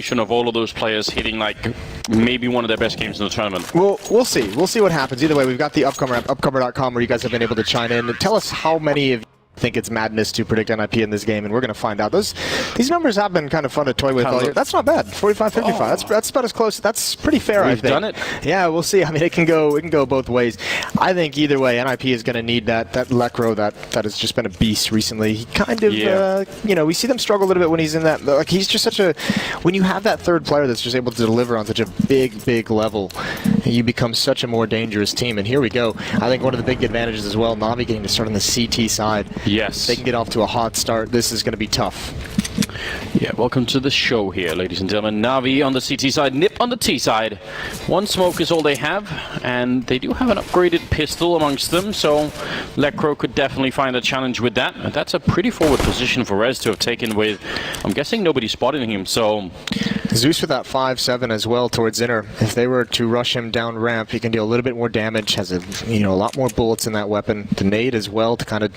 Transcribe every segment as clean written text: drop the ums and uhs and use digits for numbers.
combination of all of those players hitting like maybe one of their best games in the tournament. Well, we'll see. We'll see what happens. Either way, we've got the Upcomer app, upcomer.com, where you guys have been able to chime in. Tell us how many of you think it's madness to predict NIP in this game, and we're going to find out. These numbers have been kind of fun to toy with all year. That's not bad. 45-55. That's about as close. That's pretty fair, I think. We've done it. Yeah, we'll see. I mean, it can go both ways. I think either way, NIP is going to need that Lekro that has just been a beast recently. He kind of, we see them struggle a little bit when he's in that. Like, he's just such a. When you have that third player that's just able to deliver on such a big level, you become such a more dangerous team. And here we go. I think one of the big advantages as well, Na'Vi getting to start on the CT side. Yes. They can get off to a hot start. This is going to be tough. Yeah, welcome to the show here, ladies and gentlemen. Na'Vi on the CT side, Nip on the T side. One smoke is all they have, and they do have an upgraded pistol amongst them, so Lekro could definitely find a challenge with that. And that's a pretty forward position for Rez to have taken with, I'm guessing, nobody spotting him, so... Zeus with that 5-7 as well towards Inner. If they were to rush him down ramp, he can deal a little bit more damage, has a lot more bullets in that weapon. The nade as well to kind of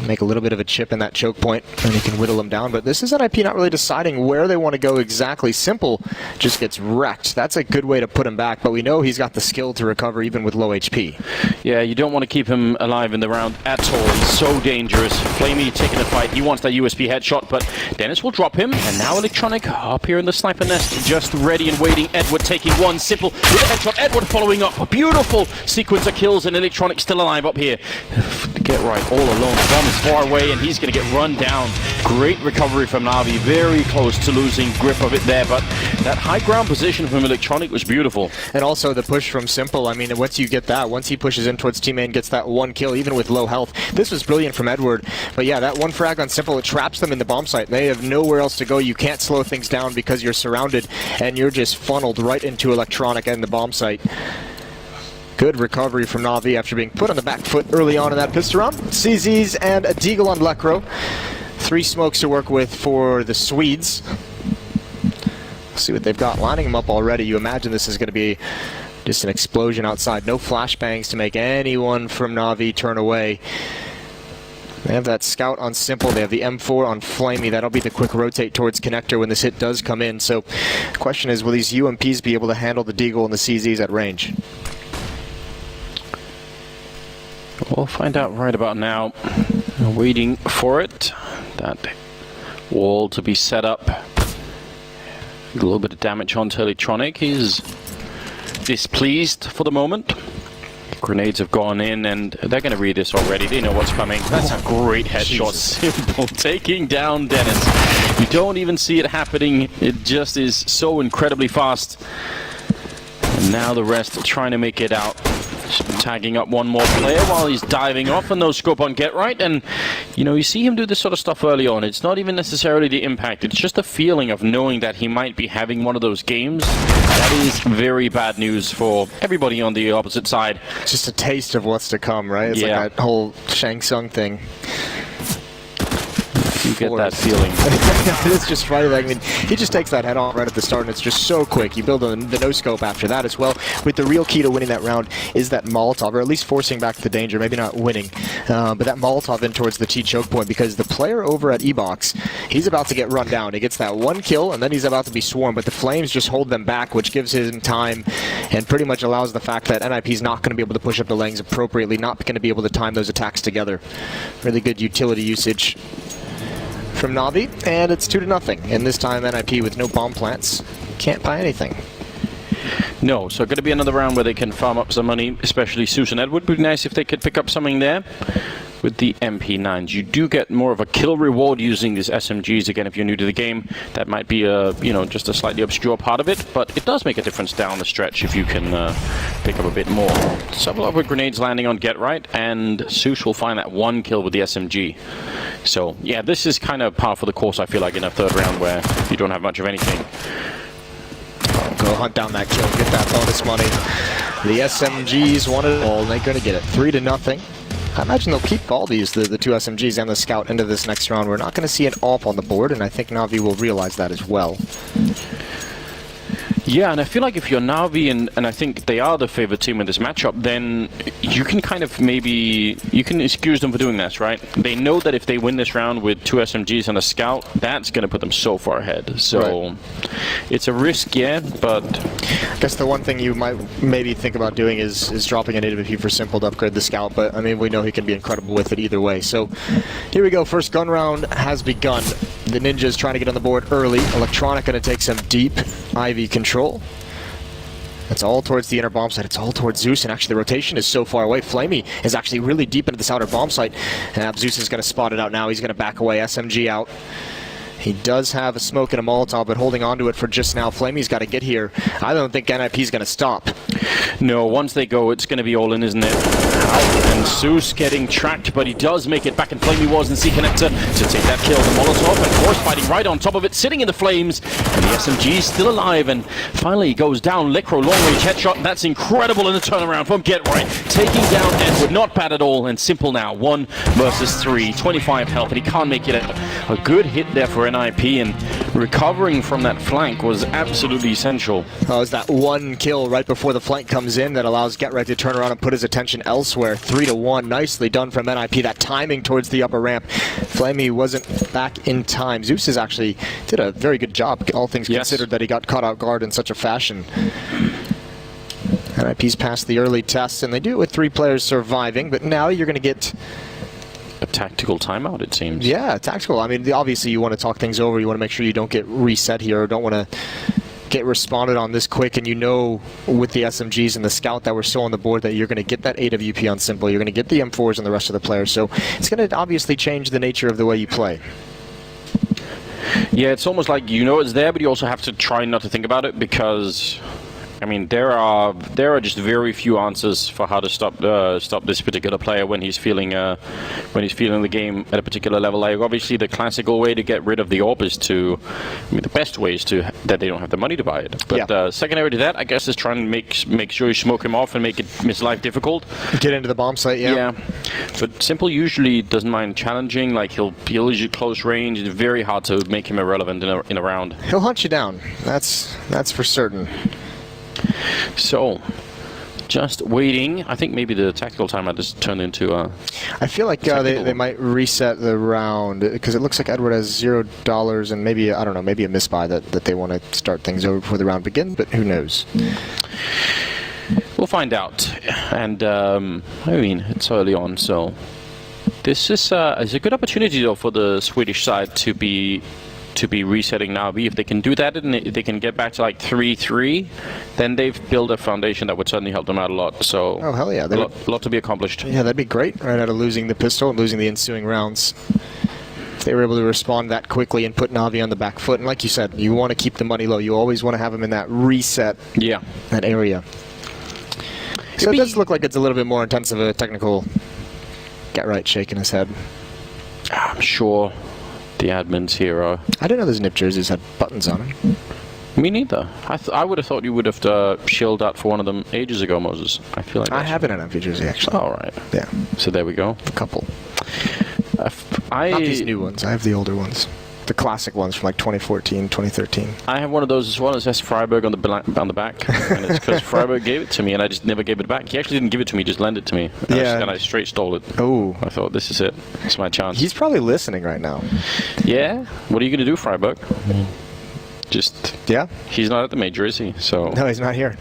make a little bit of a chip in that choke point, and he can whittle him down. But this is NIP not really deciding where they want to go exactly. Simple just gets wrecked. That's a good way to put him back, but we know he's got the skill to recover even with low HP. Yeah, you don't want to keep him alive in the round at all. He's so dangerous. Flamey taking the fight. He wants that USB headshot, but Dennis will drop him. And now Electronic up here in the sniper nest, just ready and waiting. Edward taking one. Simple with a headshot. Edward following up. A beautiful sequence of kills, and Electronic still alive up here. Get right, all alone. The bomb is far away, and he's going to get run down. Great recovery from Na'Vi. Very close to losing grip of it there, but that high ground position from Electronic was beautiful. And also the push from Simple. I mean, once you get that, once he pushes in towards teammate and gets that one kill, even with low health, this was brilliant from Edward. But yeah, that one frag on Simple, it traps them in the bomb site. They have nowhere else to go. You can't slow things down because you're surrounded, and you're just funneled right into Electronic and the bomb site. Good recovery from Na'Vi after being put on the back foot early on in that pistol round. CZs and a Deagle on Lekro. 3 smokes to work with for the Swedes. See what they've got lining them up already. You imagine this is going to be just an explosion outside. No flashbangs to make anyone from Na'Vi turn away. They have that scout on Simple. They have the M4 on Flamey. That'll be the quick rotate towards Connector when this hit does come in. So the question is, will these UMPs be able to handle the Deagle and the CZs at range? We'll find out right about now. Waiting for it. That wall to be set up. A little bit of damage onto Electronic. He's displeased for the moment. Grenades have gone in, and they're going to read this already. They know what's coming. That's a great headshot. Simple. Taking down Dennis. You don't even see it happening. It just is so incredibly fast. And now the rest trying to make it out. Tagging up one more player while he's diving off, and no scope on Get Right. And you see him do this sort of stuff early on. It's not even necessarily the impact, it's just the feeling of knowing that he might be having one of those games. That is very bad news for everybody on the opposite side. Just a taste of what's to come, right? It's like that whole Shang Tsung thing. You get that feeling. It's just funny. Like, I mean, he just takes that head on right at the start, and it's just so quick. You build the no-scope after that as well. With the real key to winning that round is that Molotov, or at least forcing back the danger. Maybe not winning, but that Molotov in towards the T choke point, because the player over at E-Box, he's about to get run down. He gets that one kill, and then he's about to be swarmed, but the Flames just hold them back, which gives him time and pretty much allows the fact that NIP's not going to be able to push up the lanes appropriately, not going to be able to time those attacks together. Really good utility usage from Na'Vi, and it's 2-0. And this time NIP with no bomb plants can't buy anything. No, so going to be another round where they can farm up some money, especially Susan Edward. Would be nice if they could pick up something there. With the MP9s, you do get more of a kill reward using these SMGs. Again, if you're new to the game, that might be a just a slightly obscure part of it, but it does make a difference down the stretch if you can pick up a bit more. Several other grenades landing on Get Right, and Seuss will find that one kill with the SMG. So yeah, this is kind of par for the course, I feel like, in a third round where you don't have much of anything. Go hunt down that kill, get that bonus money. The SMGs want it all, and they're going to get it 3-0. I imagine they'll keep all these, the 2 SMGs and the Scout, into this next round. We're not going to see an AWP on the board, and I think Na'Vi will realize that as well. Yeah, and I feel like if you're Na'Vi, and I think they are the favorite team in this matchup, then you can kind of you can excuse them for doing this, right? They know that if they win this round with 2 SMGs and a scout, that's going to put them so far ahead. So it's a risk, yeah, but I guess the one thing you might maybe think about doing is dropping an AWP for Simple to upgrade the scout, but I mean, we know he can be incredible with it either way. So here we go, first gun round has begun. The Ninja's trying to get on the board early. Electronic going to take some deep Ivy control. It's all towards the inner bomb site. It's all towards Zeus, and actually the rotation is so far away. Flamey is actually really deep into this outer bomb site. And Zeus is going to spot it out now. He's going to back away. SMG out. He does have a smoke and a Molotov, but holding on to it for just now. Flamey's got to get here. I don't think NIP's going to stop. No, once they go, it's going to be all in, isn't it? And Zeus getting tracked, but he does make it back, and Flamey was in C connector to take that kill. The Molotov, and Force fighting right on top of it, sitting in the flames, and the SMG is still alive, and finally he goes down. Licro, long-range headshot, that's incredible in the turnaround from Get Right. Taking down Edward, not bad at all, and Simple now, 1 versus 3, 25 health, and he can't make it out. A good hit there for NIP, and recovering from that flank was absolutely essential. Oh, it was that one kill right before the flank comes in that allows Get Right to turn around and put his attention elsewhere. 3-1, nicely done from NIP. That timing towards the upper ramp. Flamey wasn't back in time. Zeus is actually did a very good job, all things considered, that he got caught out guard in such a fashion. NIP's passed the early tests, and they do it with 3 players surviving, but now you're going to get a tactical timeout, it seems. Yeah, tactical. I mean, obviously you want to talk things over. You want to make sure you don't get reset here, or don't want to get responded on this quick, and you know with the SMGs and the scout that were still on the board that you're going to get that AWP on Simple. You're going to get the M4s and the rest of the players. So it's going to obviously change the nature of the way you play. Yeah, it's almost like you know it's there, but you also have to try not to think about it, because I mean, there are just very few answers for how to stop this particular player when he's feeling the game at a particular level. Like, obviously, the classical way to get rid of the orb is to, I mean, the best way is to that they don't have the money to buy it. But secondary to that, I guess, is trying to make sure you smoke him off and make his life difficult. Get into the bomb site, yeah. But Simple usually doesn't mind challenging. Like he'll usually close range. It's very hard to make him irrelevant in a round. He'll hunt you down. That's for certain. So, just waiting. I think maybe the tactical timeout just turned into I feel like they might reset the round, because it looks like Edward has $0 and maybe, I don't know, maybe a misbuy that they want to start things over before the round begins, but who knows? We'll find out. And, I mean, it's early on, so this is a good opportunity, though, for the Swedish side to be resetting Na'Vi. If they can do that and if they can get back to like 3-3, then they've built a foundation that would certainly help them out a lot. So, oh hell yeah, a lot to be accomplished. Yeah, that'd be great. Right out of losing the pistol and losing the ensuing rounds, if they were able to respond that quickly and put Na'Vi on the back foot. And like you said, you want to keep the money low. You always want to have them in that reset, that area. So it does look like it's a little bit more intense of a technical. Get Right shaking his head. I'm sure the admins here are... I didn't know those nip jerseys had buttons on them. Me neither. I would have thought you would have shilled out for one of them ages ago, Moses. I feel like I have an NFP jersey, actually. All right. Yeah. So there we go. A couple. Not these new ones. I have the older ones. The classic ones from like 2014, 2013. I have one of those as well. It says Freiburg on the back, and it's because Freiburg gave it to me, and I just never gave it back. He actually didn't give it to me; just lent it to me. And I straight stole it. Oh, I thought, this is it. It's my chance. He's probably listening right now. Yeah. What are you going to do, Freiburg? Just He's not at the major, is he? So no, he's not here.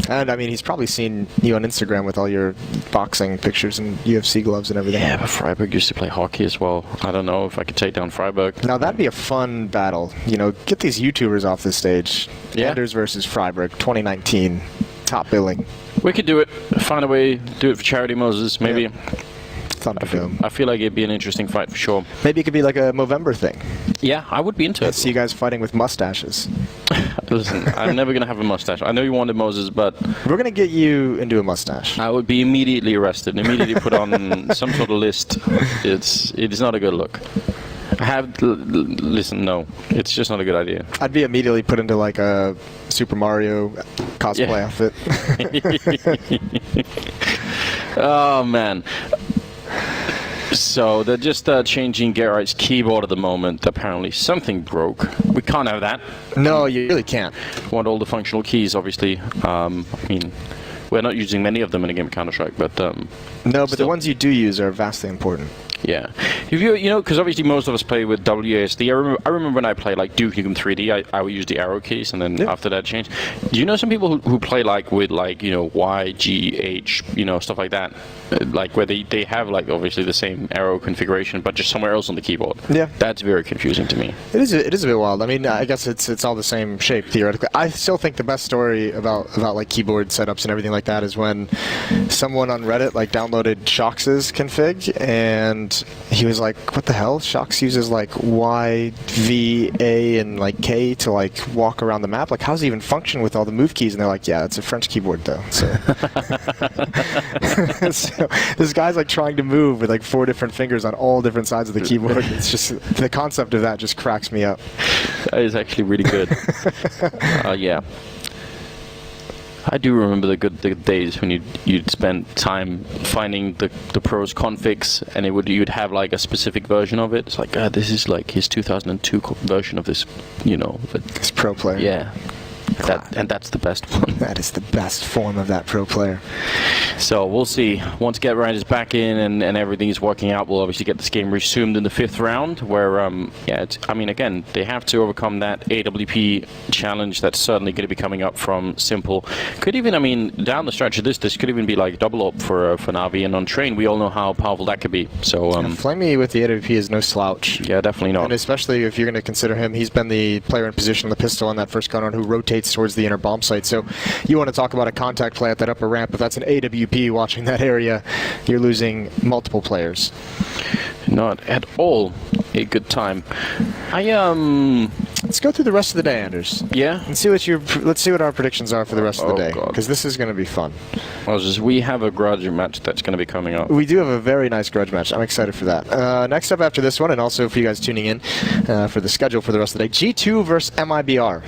And I mean, he's probably seen you on Instagram with all your boxing pictures and UFC gloves and everything. Yeah, but Freiburg used to play hockey as well. I don't know if I could take down Freiburg. Now that'd be a fun battle. You know, get these YouTubers off the stage. Anders versus Freiburg, 2019, top billing. We could do it. Find a way. Do it for charity, Moses. Maybe. Yeah. I feel like it'd be an interesting fight for sure. Maybe it could be like a Movember thing. Yeah, I would be into it. See you guys fighting with mustaches. Listen, I'm never going to have a mustache. I know you wanted Moses, but... We're going to get you into a mustache. I would be immediately arrested, immediately put on some sort of list. It is not a good look. Listen, no. It's just not a good idea. I'd be immediately put into like a Super Mario cosplay outfit. Oh, man. So they're just changing Get Right's keyboard at the moment. Apparently something broke. We can't have that. No, you really can't. Want all the functional keys, obviously. I mean, we're not using many of them in a game of Counter-Strike, but no, but the ones you do use are vastly important. Yeah, if you know, because obviously most of us play with WASD. I remember when I played like Duke Nukem 3D, I would use the arrow keys, and then after that changed. Do you know some people who play like with like Y, G, H, stuff like that, like where they have like obviously the same arrow configuration, but just somewhere else on the keyboard? Yeah, that's very confusing to me. It is a bit wild. I mean, I guess it's all the same shape theoretically. I still think the best story about like keyboard setups and everything like that is when someone on Reddit like downloaded Shox's config, and he was like, what the hell? Shox uses like Y, V, A, and like K to like walk around the map. Like, how does it even function with all the move keys? And they're like, yeah, it's a French keyboard though. So, so this guy's like trying to move with like 4 different fingers on all different sides of the keyboard. It's just, the concept of that just cracks me up. That is actually really good. Yeah. I do remember the days when you'd spend time finding the pros configs, and you'd have like a specific version of it. It's like, this is like his 2002 version of this, This pro player. Yeah. And that's the best one. That is the best form of that pro player. So we'll see. Once Get Right is back in and everything is working out, we'll obviously get this game resumed in the 5th round, where, again, they have to overcome that AWP challenge that's certainly going to be coming up from Simple. Could even, down the stretch of this could even be like double up for Na'Vi, and on Train, we all know how powerful that could be. So Flamey with the AWP is no slouch. Yeah, definitely not. And especially if you're going to consider him, he's been the player in position on the pistol on that first gun run who rotates towards the inner bomb site. So you want to talk about a contact play at that upper ramp. If that's an AWP watching that area, you're losing multiple players. Not at all a good time. Let's go through the rest of the day, Anders. Yeah. Let's see what our predictions are for the rest of the day, because this is going to be fun. We have a grudge match that's going to be coming up. We do have a very nice grudge match. I'm excited for that. Next up after this one, and also for you guys tuning in for the schedule for the rest of the day, G2 versus MIBR.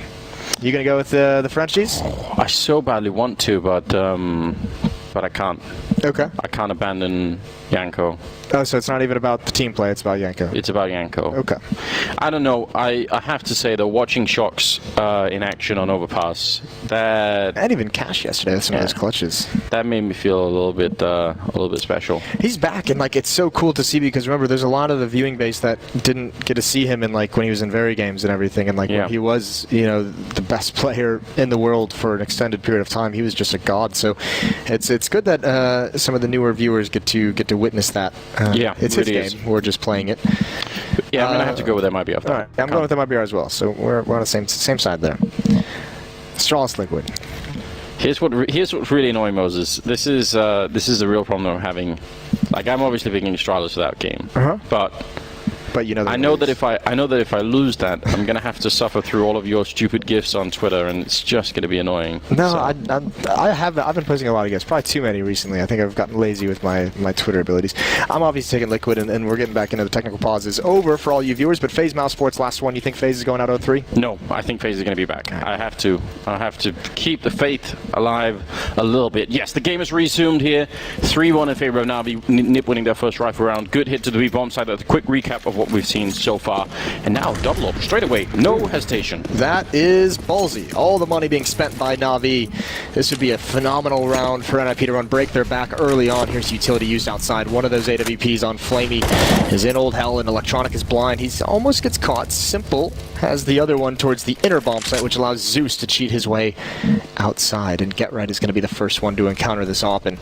You gonna go with the Frenchies? I so badly want to, but I can't. Okay. I can't abandon Yanko. Oh, so it's not even about the team play, it's about Yanko. It's about Yanko. Okay. I don't know. I have to say, though, watching Shox in action on Overpass, and even Cash yesterday with some of those clutches, that made me feel a little bit special. He's back, and like it's so cool to see, because remember, there's a lot of the viewing base that didn't get to see him in like when he was in Very Games and everything, and like when he was the best player in the world for an extended period of time. He was just a god. So it's good that some of the newer viewers get to witness that. It's his game. We're just playing it. Yeah, I'm gonna have to go with MIBR. All right, I'm going with MIBR as well. So we're on the same side there. Strawless Liquid. Here's what's really annoying, Moses. This is the real problem I'm having. Like, I'm obviously picking Astralis for that game, but I know that if I lose that, I'm gonna have to suffer through all of your stupid gifs on Twitter, and it's just gonna be annoying. No, so. I've been posting a lot of gifs, probably too many recently. I think I've gotten lazy with my Twitter abilities. I'm obviously taking Liquid, and we're getting back into the technical pause is over for all you viewers. But FaZe Mouse Sports, last one. You think FaZe is going out 0-3? No, I think FaZe is gonna be back. I have to keep the faith alive a little bit. Yes, the game is resumed here. 3-1 in favor of Na'Vi. Nip winning their first rifle round. Good hit to the B bomb side. A quick recap of what we've seen so far, and now double up straight away, no hesitation. That is ballsy. All the money being spent by Na'Vi. This would be a phenomenal round for NIP to run break their back early on. Here's utility used outside. One of those AWPs on Flamey is in old hell, and Electronic is blind. He almost gets caught. Simple has the other one towards the inner bomb site, which allows Zeus to cheat his way outside, and Get Right is going to be the first one to encounter this op, and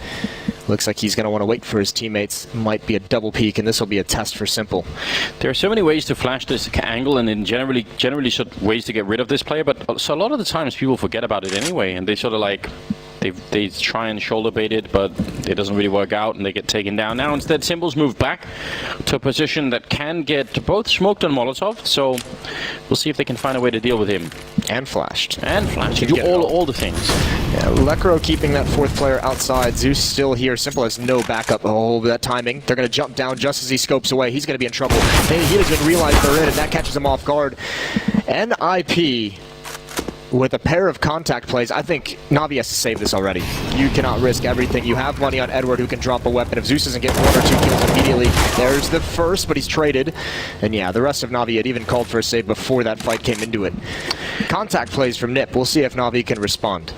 looks like he's going to want to wait for his teammates. Might be a double peek, and this will be a test for Simple. There are so many ways to flash this angle, and in generally ways to get rid of this player, but so a lot of the times people forget about it anyway, and they sort of like they try and shoulder bait it, but it doesn't really work out, and they get taken down. Now instead, Simple's moved back to a position that can get both smoked and Molotov, so we'll see if they can find a way to deal with him. And flashed. And flashed. You do all the things. Yeah, Lekro keeping that fourth player outside. Zeus still here. Simple has no backup. Oh, that timing. They're going to jump down just as he scopes away. He's going to be in trouble. And he doesn't realize they're in, and that catches him off guard. NIP with a pair of contact plays, I think Na'Vi has to save this already. You cannot risk everything. You have money on Edward, who can drop a weapon. If Zeus doesn't get 1 or 2 kills immediately, there's the first, but he's traded. And yeah, the rest of Na'Vi had even called for a save before that fight came into it. Contact plays from Nip. We'll see if Na'Vi can respond.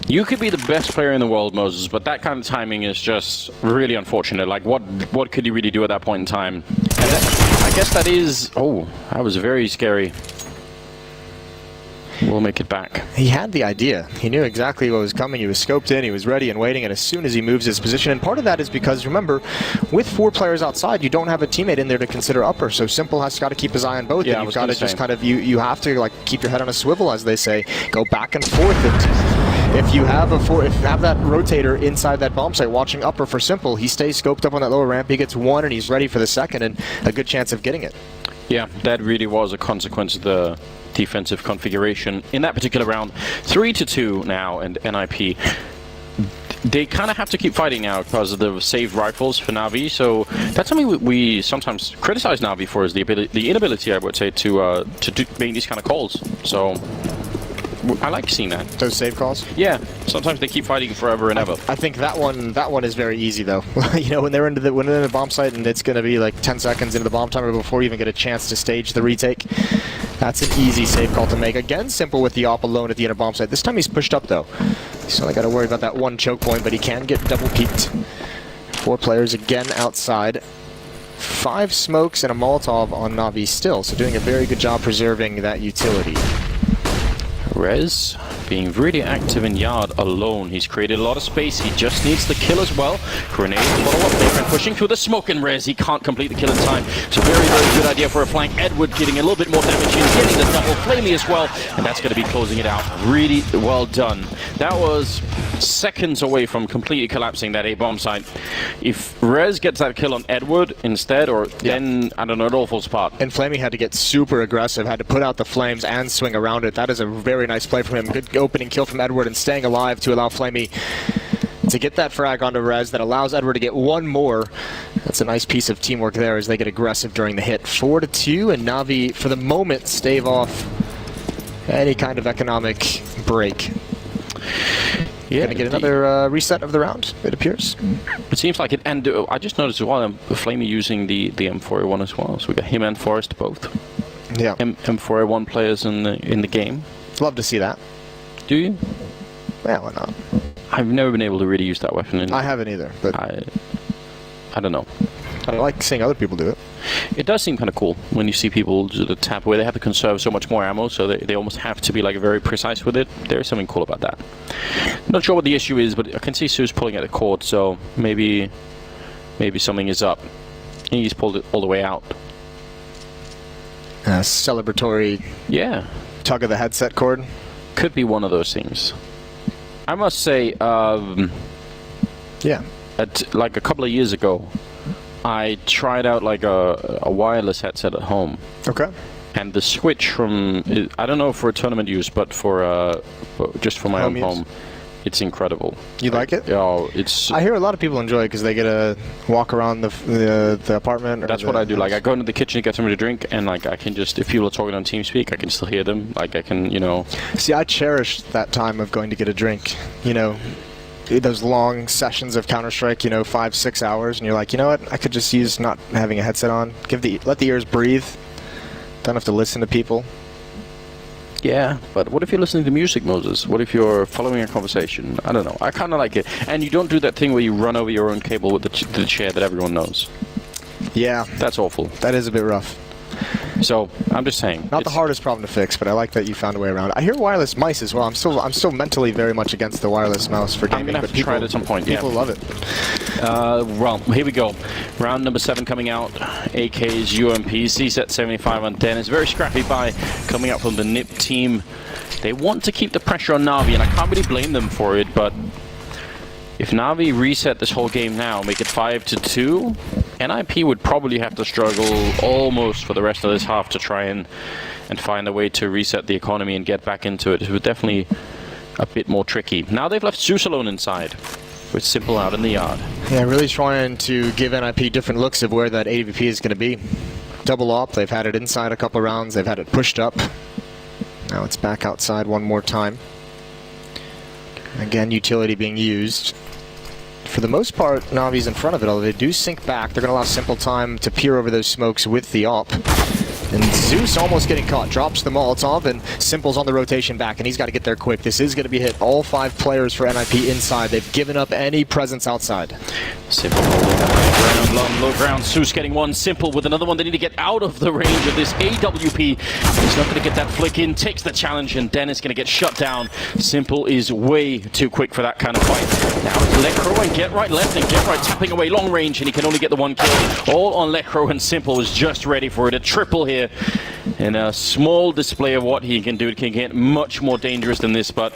You could be the best player in the world, Moses, but that kind of timing is just really unfortunate. Like, what could you really do at that point in time? And I guess that is... Oh, that was very scary. We'll make it back. He had the idea. He knew exactly what was coming. He was scoped in, he was ready and waiting, and as soon as he moves his position, and part of that is because, remember, with 4 players outside, you don't have a teammate in there to consider upper, so Simple has got to keep his eye on both, yeah, and you've got to just kind of, you have to like keep your head on a swivel, as they say, go back and forth, and if you have that rotator inside that bomb site watching upper for Simple, he stays scoped up on that lower ramp, he gets 1, and he's ready for the second, and a good chance of getting it. Yeah, that really was a consequence of the defensive configuration in that particular round. 3-2 now, and NIP, they kind of have to keep fighting now because of the saved rifles for Na'Vi. So that's something we sometimes criticize Na'Vi for, is the inability, I would say, to make these kind of calls. So I like seeing that. Those save calls? Yeah, sometimes they keep fighting forever and ever. I think that one is very easy though. You know, when they're in the bomb site and it's going to be like 10 seconds into the bomb timer before you even get a chance to stage the retake. That's an easy save call to make. Again, Simple with the op alone at the inner bomb site. This time he's pushed up though. He's only got to worry about that 1 choke point, but he can get double peeked. 4 players again outside. 5 smokes and a Molotov on Na'Vi still, so doing a very good job preserving that utility. Rez being really active in yard alone. He's created a lot of space. He just needs the kill as well. Grenade follow-up there and pushing through the smoke, and Rez, he can't complete the kill in time. So very, very good idea for a flank. Edward getting a little bit more damage in, getting the double Flamey as well, and that's going to be closing it out. Really well done. That was seconds away from completely collapsing that A-bomb site. If Rez gets that kill on Edward instead, or then, I don't know, it all falls apart. And Flamey had to get super aggressive, had to put out the flames and swing around it. That is a very nice play from him. Good opening kill from Edward and staying alive to allow Flamey to get that frag onto Rez that allows Edward to get 1 more. That's a nice piece of teamwork there as they get aggressive during the hit. 4-2, and Na'Vi, for the moment, stave off any kind of economic break. Yeah, gonna get another reset of the round, it appears. It seems like it, and I just noticed as well, Flamey using the M4A1 as well. So we got him and Forrest both. Yeah. M4A1 players in the game. Love to see that. Do you? Yeah, why not? I've never been able to really use that weapon. I haven't either, but I don't know. I like seeing other people do it. It does seem kind of cool when you see people do the tap away. They have to conserve so much more ammo, so they almost have to be like very precise with it. There is something cool about that. Not sure what the issue is, but I can see Sue's pulling at the cord, so maybe something is up. He's pulled it all the way out. Celebratory tug of the headset cord. Could be one of those things. I must say, like a couple of years ago, I tried out like a wireless headset at home. Okay. And the switch from, I don't know for tournament use, but for just for my own home, it's incredible. You like it? Yeah, it's. I hear a lot of people enjoy it because they get to walk around the apartment. That's what I do. Like I go into the kitchen to get something to drink, and like I can just, if people are talking on TeamSpeak, I can still hear them. Like I can, you know. See, I cherish that time of going to get a drink. You know, those long sessions of Counter-Strike. You know, 5-6 hours, and you're like, you know what? I could just use not having a headset on. Let the ears breathe. Don't have to listen to people. Yeah, but what if you're listening to music, Moses? What if you're following a conversation? I don't know. I kind of like it. And you don't do that thing where you run over your own cable with the chair that everyone knows. Yeah. That's awful. That is a bit rough. So, I'm just saying. Not the hardest problem to fix, but I like that you found a way around it. I hear wireless mice as well. I'm still mentally very much against the wireless mouse for gaming. I'm going to have to try it at some point, People love it. Well, here we go. Round number 7 coming out. AK's UMP, C-set 75 on Dennis. Very scrappy buy coming up from the NIP team. They want to keep the pressure on Na'Vi, and I can't really blame them for it, but if Na'Vi reset this whole game now, make it 5-2, NIP would probably have to struggle almost for the rest of this half to try and find a way to reset the economy and get back into it. It was definitely a bit more tricky. Now they've left Zeus alone inside, with Simple out in the yard. Yeah, really trying to give NIP different looks of where that AVP is going to be. Double op, they've had it inside a couple rounds, they've had it pushed up. Now it's back outside one more time. Again, utility being used. For the most part, Navi's in front of it, although they do sink back. They're going to allow Simple time to peer over those smokes with the AWP. And Zeus almost getting caught, drops the Molotov, and Simple's on the rotation back, and he's got to get there quick. This is going to be hit. All 5 players for NIP inside. They've given up any presence outside. Simple holding that ground, low ground. Zeus getting one. Simple with another one. They need to get out of the range of this AWP. He's not going to get that flick in. Takes the challenge, and Dennis going to get shut down. Simple is way too quick for that kind of fight. Now it's Lecro and Get Right left, and Get Right tapping away long range, and he can only get the 1 kill. All on Lecro, and Simple is just ready for it. A triple here. In a small display of what he can do. It can get much more dangerous than this, but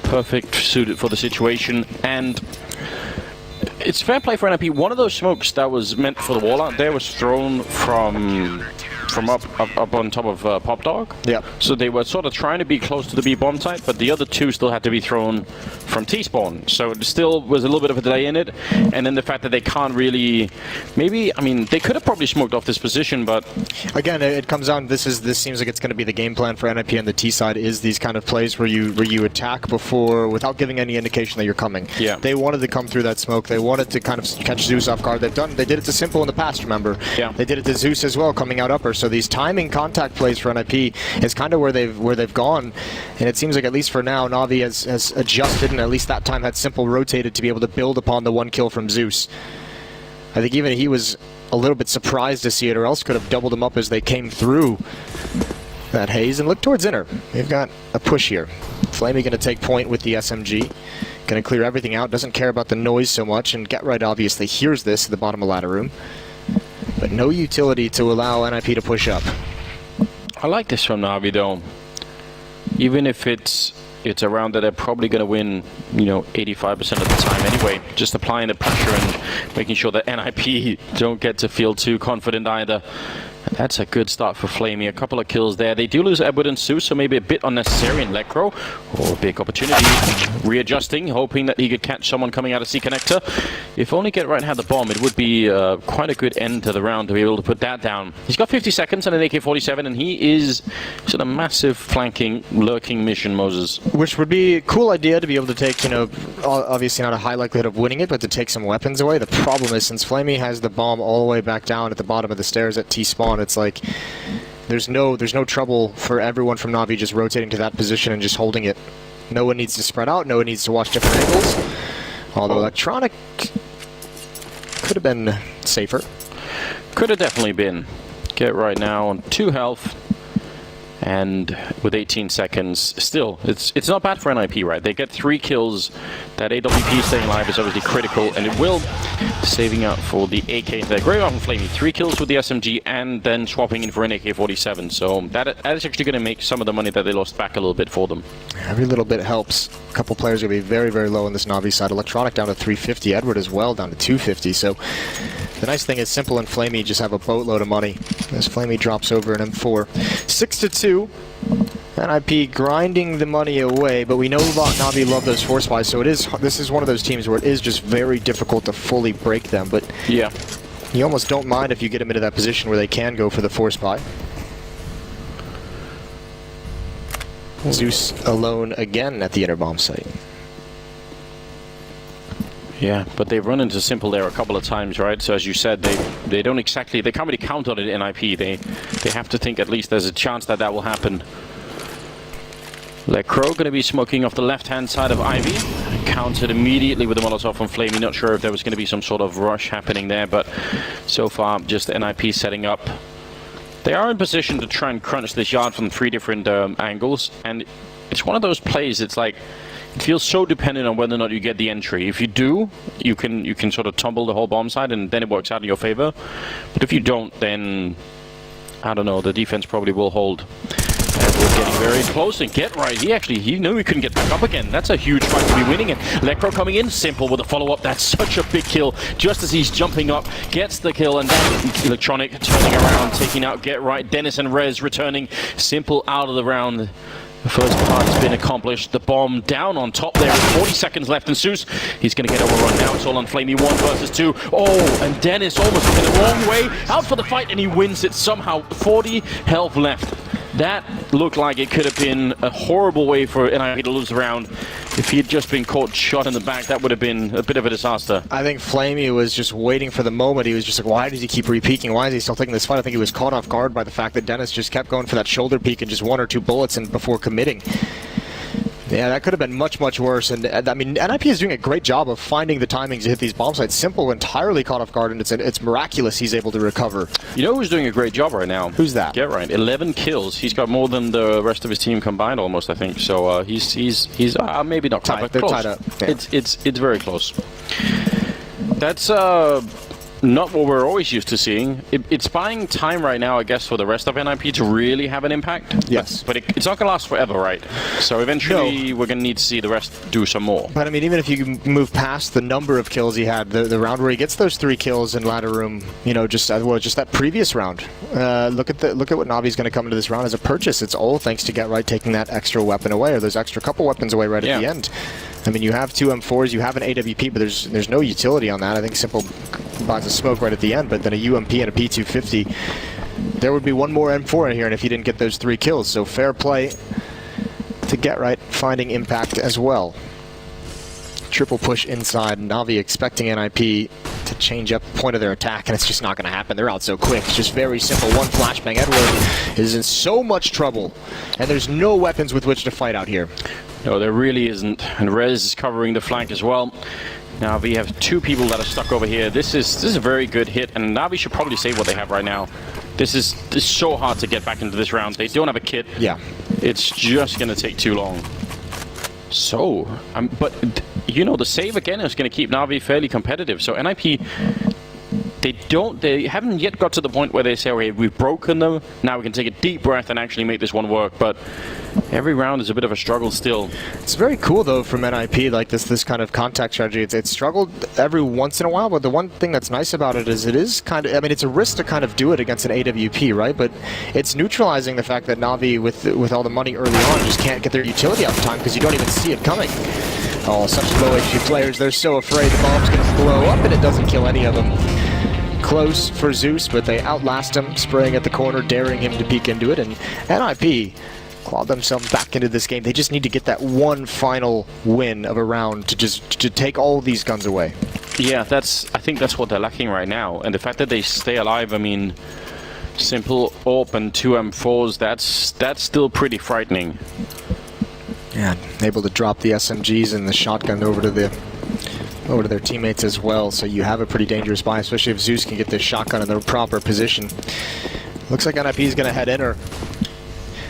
perfect suited for the situation. And it's fair play for NIP. One of those smokes that was meant for the wall out there was thrown from up on top of Pop Dog. Yeah. So they were sort of trying to be close to the B bomb site, but the other 2 still had to be thrown from T-spawn. So it still was a little bit of a delay in it. And then the fact that they can't really, maybe, I mean, they could have probably smoked off this position, but again, it comes down. This seems like it's going to be the game plan for NIP on the T side. Is these kind of plays where you attack before without giving any indication that you're coming. Yeah. They wanted to come through that smoke. They wanted to kind of catch Zeus off guard. They did it to Simple in the past. Remember? Yeah. They did it to Zeus as well, coming out upper. So these timing contact plays for NIP is kind of where they've gone, and it seems like at least for now, Navi has adjusted, and at least that time had Simple rotated to be able to build upon the 1 kill from Zeus. I think even he was a little bit surprised to see it, or else could have doubled him up as they came through that haze. And look towards inner. They've got a push here. Flamey going to take point with the SMG. Going to clear everything out. Doesn't care about the noise so much, and Get Right obviously hears this at the bottom of ladder room. But no utility to allow NIP to push up. I like this from Navi though. Even if it's a round that they're probably going to win, 85% of the time anyway. Just applying the pressure and making sure that NIP don't get to feel too confident either. That's a good start for Flamey. A couple of kills there. They do lose Edward and Sue, so maybe a bit unnecessary in Lecro. Or a big opportunity. Readjusting, hoping that he could catch someone coming out of C Connector. If only Get Right had the bomb, it would be quite a good end to the round to be able to put that down. He's got 50 seconds and an AK-47, and he is sort of massive flanking, lurking mission, Moses. Which would be a cool idea to be able to take, obviously not a high likelihood of winning it, but to take some weapons away. The problem is, since Flamey has the bomb all the way back down at the bottom of the stairs at T-spawn, it's like there's no trouble for everyone from Navi just rotating to that position and just holding it. No one needs to spread out. No one needs to watch different angles. Although Electronic could have been safer. Could have definitely been. Get Right now on 2 health. And with 18 seconds, still, it's not bad for NIP, right? They get 3 kills. That AWP staying alive is obviously critical, and it will saving up for the AK. They're great on Flamey. 3 kills with the SMG, and then swapping in for an AK-47. So that is actually going to make some of the money that they lost back a little bit for them. Every little bit helps. A couple players are going to be very, very low on this Navi side. Electronic down to 350. Edward as well down to 250. So the nice thing is Simple and Flamey just have a boatload of money as Flamey drops over an M4. 6-2. NIP grinding the money away, but we know Navi love those force buys, so this is one of those teams where it is just very difficult to fully break them, but yeah, you almost don't mind if you get them into that position where they can go for the force buy. Zeus alone again at the inner bomb site. Yeah, but they've run into Simple there a couple of times, right? So as you said, they don't exactly, they can't really count on it in NIP. They have to think at least there's a chance that will happen. Lecro going to be smoking off the left-hand side of Ivy. Countered immediately with the Molotov from Flamey. Not sure if there was going to be some sort of rush happening there, but so far just NIP setting up. They are in position to try and crunch this yard from 3 different angles, and it's one of those plays, it's like, it feels so dependent on whether or not you get the entry. If you do, you can sort of tumble the whole bomb side, and then it works out in your favor. But if you don't, then I don't know, the defense probably will hold. And we're getting very close, and Get Right, he knew he couldn't get back up again. That's a huge fight to be winning, and Lecro coming in, Simple with a follow-up. That's such a big kill. Just as he's jumping up, gets the kill, and then Electronic turning around, taking out Get Right. Dennis and Rez returning. Simple out of the round. The first part has been accomplished. The bomb down on top there with 40 seconds left, and Zeus, he's going to get overrun now. It's all on Flamey, 1 versus 2. Oh, and Dennis almost in the wrong way, out for the fight, and he wins it somehow. 40 health left. That looked like it could have been a horrible way for NIP to lose the round. If he had just been caught shot in the back, that would have been a bit of a disaster. I think Flamey was just waiting for the moment. He was just like, why does he keep re-peeking? Why is he still taking this fight? I think he was caught off guard by the fact that Dennis just kept going for that shoulder peek and just 1 or 2 bullets and before committing. Yeah, that could have been much, much worse. And I mean, NIP is doing a great job of finding the timings to hit these bomb sites. Simple entirely caught off guard, and it's miraculous he's able to recover. You know who's doing a great job right now? Who's that? Get right. 11 kills. He's got more than the rest of his team combined, almost, I think. So he's maybe not quite, but they're close. tied up. Yeah. It's very close. That's not what we're always used to seeing. It's buying time right now, I guess, for the rest of NIP to really have an impact. Yes. But it's not going to last forever, right? So eventually we're going to need to see the rest do some more. But I mean, even if you move past the number of kills he had, the round where he gets those 3 kills in ladder room, you know, just that previous round. Look at what Navi's going to come into this round as a purchase. It's all thanks to Get Right taking that extra weapon away, or those extra couple weapons away right at the end. I mean, you have 2 M4s, you have an AWP, but there's no utility on that. I think Simple buys a smoke right at the end, but then a UMP and a P250. There would be 1 more M4 in here, and if he didn't get those 3 kills, so fair play to Get Right, finding impact as well. Triple push inside, Navi expecting NIP to change up the point of their attack, and it's just not going to happen. They're out so quick. It's just very simple. 1 flashbang. Edward is in so much trouble, and there's no weapons with which to fight out here. No, there really isn't. And Rez is covering the flank as well. Now we have 2 people that are stuck over here. This is a very good hit, and Navi should probably save what they have right now. This is so hard to get back into this round. They don't have a kit. Yeah. It's just going to take too long. So, but you know, the save again is going to keep Navi fairly competitive. So NIP, they haven't yet got to the point where they say, okay, we've broken them, now we can take a deep breath and actually make this one work. But every round is a bit of a struggle still. It's very cool though from NIP, like this kind of contact strategy. It's struggled every once in a while, but the one thing that's nice about it is kind of, I mean, it's a risk to kind of do it against an AWP, right? But it's neutralizing the fact that Navi, with all the money early on, just can't get their utility out in time because you don't even see it coming. Oh, such low HP players, they're so afraid the bomb's going to blow up and it doesn't kill any of them. Close for Zeus, but they outlast him, spraying at the corner, daring him to peek into it, and NIP clawed themselves back into this game. They just need to get that one final win of a round to take all these guns away. Yeah, I think that's what they're lacking right now, and the fact that they stay alive, I mean, Simple AWP and 2 M4s, that's still pretty frightening. Yeah, able to drop the SMGs and the shotgun over to their teammates as well, so you have a pretty dangerous buy, especially if Zeus can get this shotgun in the proper position. Looks like NIP is going to head in her.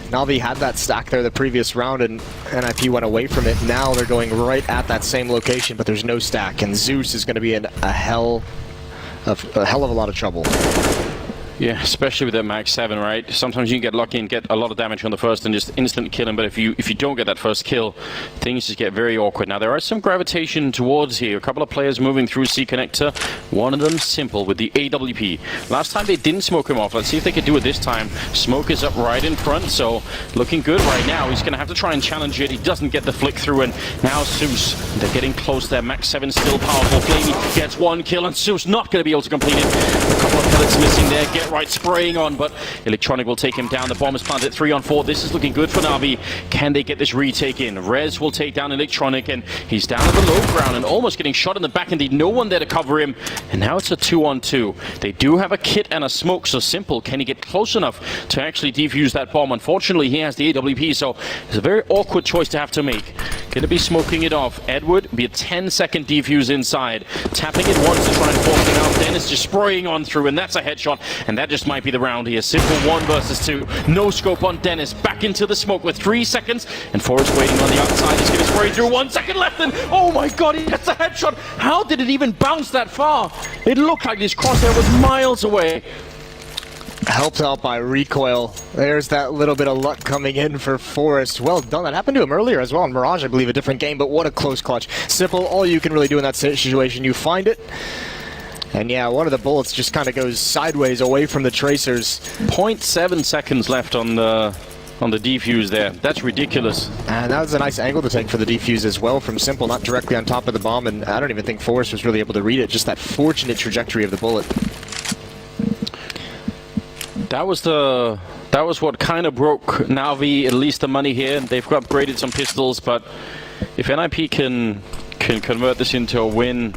Navi had that stack there the previous round, and NIP went away from it. Now they're going right at that same location, but there's no stack, and Zeus is going to be in a hell of a lot of trouble. Yeah, especially with that Max 7, right? Sometimes you can get lucky and get a lot of damage on the first and just instant kill him, but if you don't get that first kill, things just get very awkward. Now, there is some gravitation towards here. A couple of players moving through C connector. One of them Simple with the AWP. Last time they didn't smoke him off. Let's see if they can do it this time. Smoke is up right in front, so looking good right now. He's going to have to try and challenge it. He doesn't get the flick through, and now Zeus, they're getting close there. Max 7 still powerful. Flamey gets 1 kill, and Zeus not going to be able to complete it. A couple of pellets missing there. Get Right spraying on, but Electronic will take him down. The bomb is planted 3 on 4. This is looking good for Navi. Can they get this retake in? Rez will take down Electronic, and he's down at the low ground and almost getting shot in the back. Indeed, no one there to cover him, and now it's a 2-on-2. They do have a kit and a smoke, so Simple, can he get close enough to actually defuse that bomb? Unfortunately, he has the AWP, so it's a very awkward choice to have to make. Going to be smoking it off. Edward, be a 10-second defuse inside. Tapping it once to try and force it out. Dennis just spraying on through, and that's a headshot, and that just might be the round here. Simple 1 versus 2. No scope on Dennis. Back into the smoke with 3 seconds, and Forrest waiting on the outside. He's going to spray through. 1 second left, and oh my god, he gets a headshot. How did it even bounce that far? It looked like this crosshair was miles away. Helped out by recoil. There's that little bit of luck coming in for Forrest. Well done. That happened to him earlier as well in Mirage, I believe, a different game, but what a close clutch. Simple, all you can really do in that situation, you find it. And yeah, one of the bullets just kind of goes sideways away from the tracers. 0.7 seconds left on the defuse there. That's ridiculous. And that was a nice angle to take for the defuse as well from Simple, not directly on top of the bomb, and I don't even think Forrest was really able to read it, just that fortunate trajectory of the bullet. That was the That was what kind of broke Na'Vi at least the money here. They've upgraded some pistols, but if NIP can convert this into a win,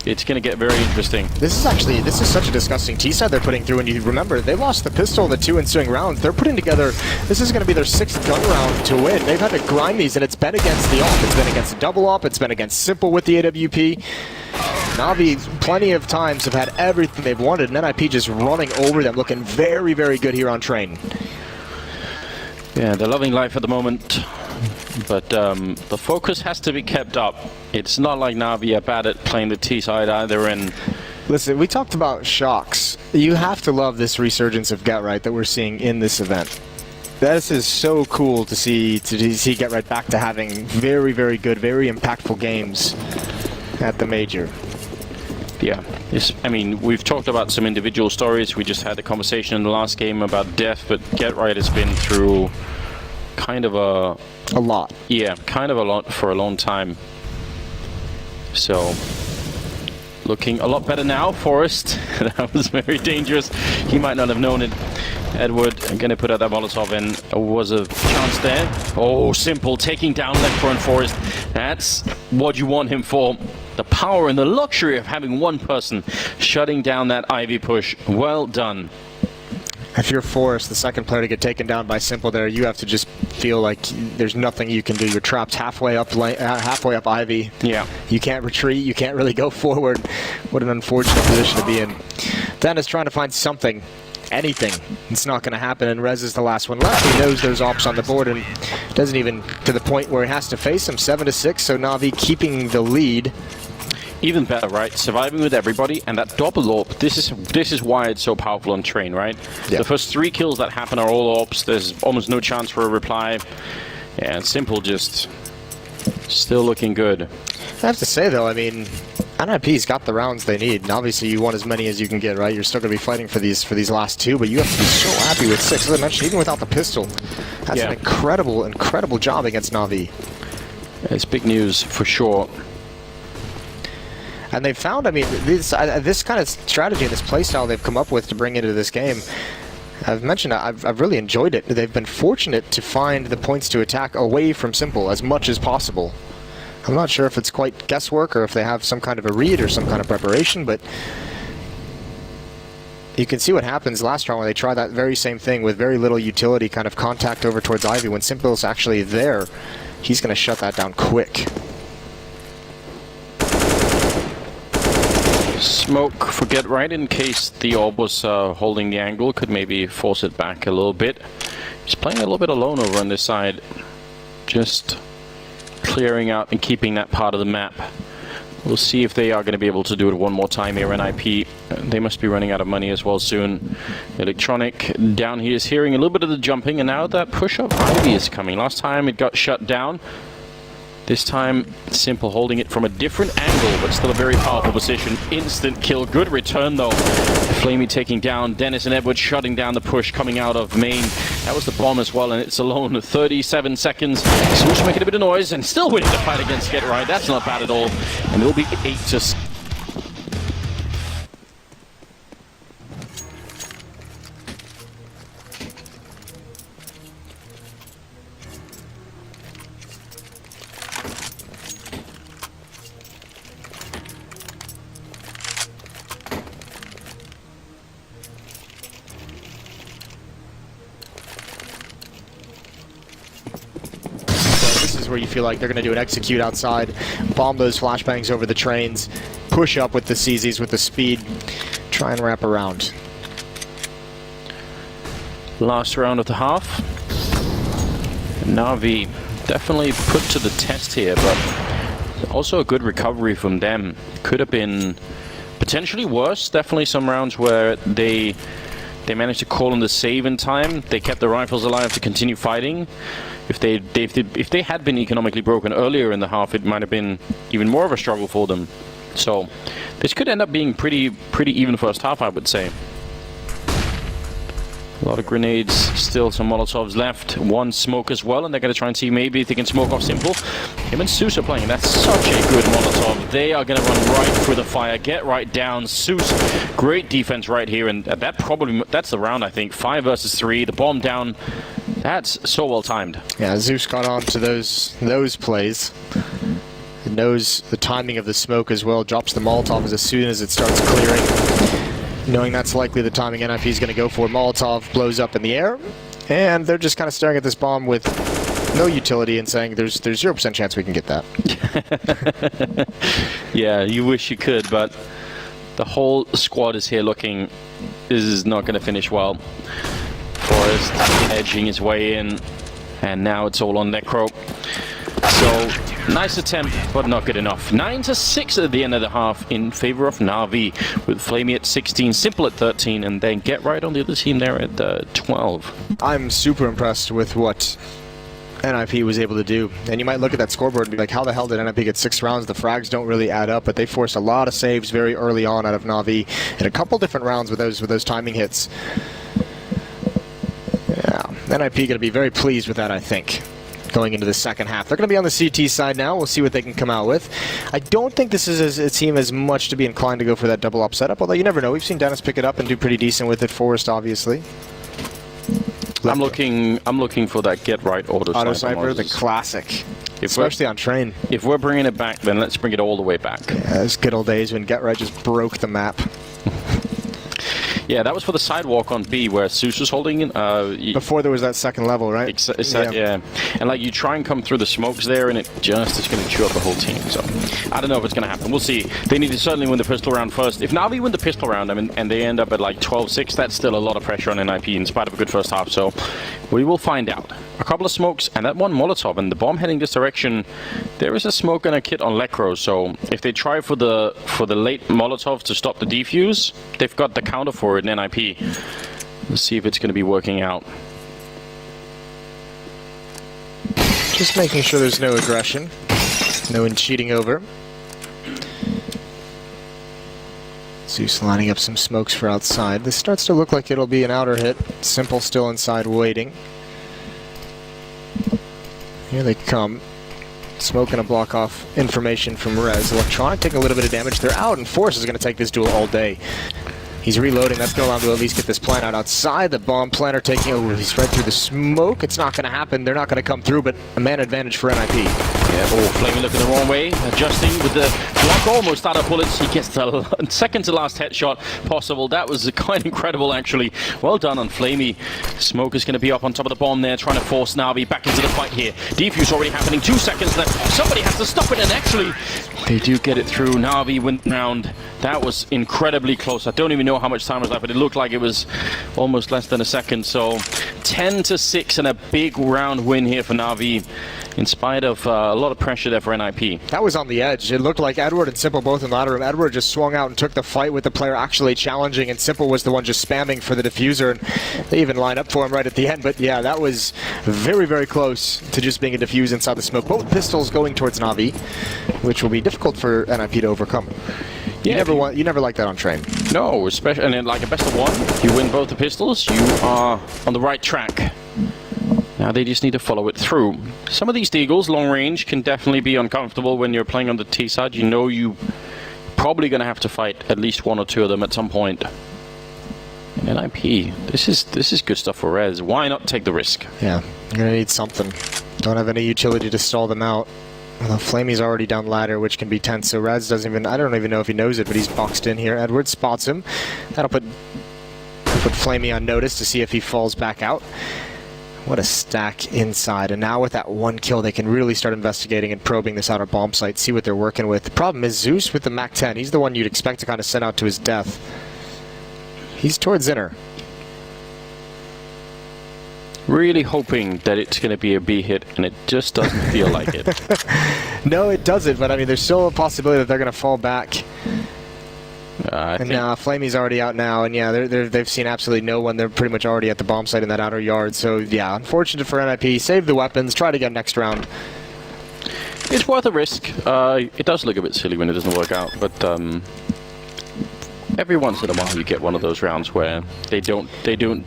it's going to get very interesting. This is such a disgusting T-side they're putting through, and you remember, they lost the pistol in the 2 ensuing rounds. They're putting together, this is going to be their 6th gun round to win. They've had to grind these, and it's been against the AWP, it's been against the double AWP, it's been against Simple with the AWP. Na'Vi, plenty of times, have had everything they've wanted, and NIP just running over them, looking very, very good here on train. Yeah, they're loving life at the moment, but the focus has to be kept up. It's not like Na'Vi are bad at playing the T side either, and listen, we talked about shocks. You have to love this resurgence of Get Right that we're seeing in this event. This is so cool to see Get Right back to having very, very good, very impactful games at the major. yeah, I mean, we've talked about some individual stories. We just had a conversation in the last game about death, but Get Right has been through kind of a lot. Yeah, kind of a lot for a long time. So, looking a lot better now. Forrest, that was very dangerous. He might not have known it. Edward, going to put out that Molotov in. Was a chance there. Oh, Simple taking down Left and Forrest. That's what you want him for. The power and the luxury of having one person shutting down that Ivy push. Well done. If you're Forrest, the second player to get taken down by Simple there, you have to just feel like there's nothing you can do. You're trapped halfway up Ivy. Yeah. You can't retreat. You can't really go forward. What an unfortunate position to be in. Dennis trying to find something. Anything. It's not going to happen, and Rez is the last one left. He knows there's ops on the board and doesn't even to the point where he has to face him. 7-6, so Na'Vi keeping the lead. Even better, right? Surviving with everybody, and that double AWP, this is why it's so powerful on train, right? Yeah. The first 3 kills that happen are all AWPs. There's almost no chance for a reply. Yeah, and Simple just still looking good. I have to say, though, I mean, NIP's got the rounds they need, and obviously you want as many as you can get, right? You're still going to be fighting for these last 2, but you have to be so happy with 6. As I mentioned, even without the pistol, that's an incredible job against Na'Vi. It's big news for sure. And they've found, I mean, this kind of strategy, this playstyle they've come up with to bring into this game, I've mentioned I've really enjoyed it. They've been fortunate to find the points to attack away from Simple as much as possible. I'm not sure if it's quite guesswork or if they have some kind of a read or some kind of preparation, but you can see what happens last round when they try that very same thing with very little utility kind of contact over towards Ivy. When Simple's actually there, he's going to shut that down quick. Smoke for Get Right in case the orb was holding the angle, could maybe force it back a little bit. He's playing a little bit alone over on this side, just clearing out and keeping that part of the map. We'll see if they are going to be able to do it one more time here. NIP, they must be running out of money as well soon. Electronic down here is hearing a little bit of the jumping, and now that push-up Ivy is coming. Last time it got shut down. This time, Simple holding it from a different angle, but still a very powerful position. Instant kill. Good return, though. Flamey taking down Dennis and Edward, shutting down the push coming out of main. That was the bomb as well, and it's alone. 37 seconds. Swoosh making a bit of noise and still winning the fight against Get Right. That's not bad at all. And it'll be 8-6. Where you feel like they're going to do an execute outside, bomb those flashbangs over the trains, push up with the CZs with the speed, try and wrap around. Last round of the half. Na'Vi definitely put to the test here, but also a good recovery from them. Could have been potentially worse. Definitely some rounds where they managed to call in the save in time. They kept the rifles alive to continue fighting. If they had been economically broken earlier in the half, it might have been even more of a struggle for them. So this could end up being pretty even first half, I would say. A lot of grenades, still some Molotovs left. One smoke as well, and they're going to try and see maybe if they can smoke off Simple. Him and Seuss are playing. That's such a good Molotov. They are going to run right through the fire, get right down. Seuss, great defense right here, and that's the round, I think. 5 versus 3, the bomb down. That's so well timed. Yeah, Zeus got on to those plays. He knows the timing of the smoke as well. Drops the Molotov as soon as it starts clearing. Knowing that's likely the timing NIP is going to go for. Molotov blows up in the air, and they're just kind of staring at this bomb with no utility and saying there's 0% chance we can get that. Yeah, you wish you could, but the whole squad is here looking. This is not going to finish well. Forrest edging his way in, and now it's all on Necro. So, nice attempt, but not good enough. 9-6 at the end of the half in favor of Na'Vi, with Flamey at 16, Simple at 13, and then Get Right on the other team there at 12. I'm super impressed with what NIP was able to do. And you might look at that scoreboard and be like, how the hell did NIP get 6 rounds? The frags don't really add up, but they forced a lot of saves very early on out of Na'Vi in a couple different rounds with those timing hits. Yeah, NIP going to be very pleased with that, I think, going into the second half. They're going to be on the CT side now. We'll see what they can come out with. I don't think this is a team as much to be inclined to go for that double up setup, although you never know. We've seen Dennis pick it up and do pretty decent with it. Forrest, obviously. I'm looking for that Get Right auto sniper, the classic. Especially on train. If we're bringing it back, then let's bring it all the way back. Yeah, those good old days when Get Right just broke the map. Yeah, that was for the sidewalk on B where Seuss was holding it. Before there was that second level, right? Yeah. And like you try and come through the smokes there, and it just is going to chew up the whole team. So I don't know if it's going to happen. We'll see. They need to certainly win the pistol round first. If Na'Vi win the pistol round, and they end up at like 12-6, that's still a lot of pressure on NIP in spite of a good first half. So we will find out. A couple of smokes and that one Molotov, and the bomb heading this direction. There is a smoke and a kit on Lecro, so if they try for the late Molotov to stop the defuse, they've got the counter for it in NIP. Let's see if it's going to be working out. Just making sure there's no aggression, no one cheating over. Zeus lining up some smokes for outside. This starts to look like it'll be an outer hit. Simple still inside waiting. Here they come. Smoke gonna block off information from Rez. Electronic taking a little bit of damage. They're out, and Force is gonna take this duel all day. He's reloading. That's gonna allow him to at least get this plant out outside. The bomb planter taking over. He's right through the smoke. It's not gonna happen. They're not gonna come through, but a man advantage for NIP. Yeah, Flamey looking the wrong way. Adjusting with the block almost out of bullets. He gets the second to last headshot possible. That was quite incredible, actually. Well done on Flamey. Smoke is going to be up on top of the bomb there, trying to force Na'Vi back into the fight here. Defuse already happening. 2 seconds left. Somebody has to stop it, and actually, they do get it through. Na'Vi win round. That was incredibly close. I don't even know how much time was left, but it looked like it was almost less than a second. So 10-6 and a big round win here for Na'Vi, in spite of a lot of pressure there for NIP. That was on the edge. It looked like Edward and Simple both in the ladder room. Edward just swung out and took the fight with the player actually challenging, and Simple was the one just spamming for the diffuser, and they even lined up for him right at the end. But yeah, that was very, very close to just being a diffuse inside the smoke. Both pistols going towards Na'Vi, which will be difficult for NIP to overcome. Yeah, you never like that on train. No, especially, and then like a best of one, you win both the pistols, you are on the right track. Now they just need to follow it through. Some of these deagles, long range, can definitely be uncomfortable when you're playing on the T side. You know you probably going to have to fight at least 1 or 2 of them at some point. NIP, this is good stuff for Rez. Why not take the risk? Yeah, you're going to need something. Don't have any utility to stall them out. Well, Flamey's already down ladder, which can be tense, so Rez doesn't even, I don't even know if he knows it, but he's boxed in here. Edward spots him. That'll put Flamey on notice to see if he falls back out. What a stack inside, and now with that 1 kill, they can really start investigating and probing this outer bomb site, see what they're working with. The problem is Zeus with the MAC-10. He's the one you'd expect to kind of send out to his death. He's towards inner. Really hoping that it's going to be a B hit, and it just doesn't feel like it. No, it doesn't, but I mean, there's still a possibility that they're going to fall back. And Flamey's already out now, and yeah, they've seen absolutely no one. They're pretty much already at the bomb site in that outer yard, so yeah, unfortunate for NIP. Save the weapons, try to get next round. It's worth a risk. It does look a bit silly when it doesn't work out, but Every once in a while, you get one of those rounds where they don't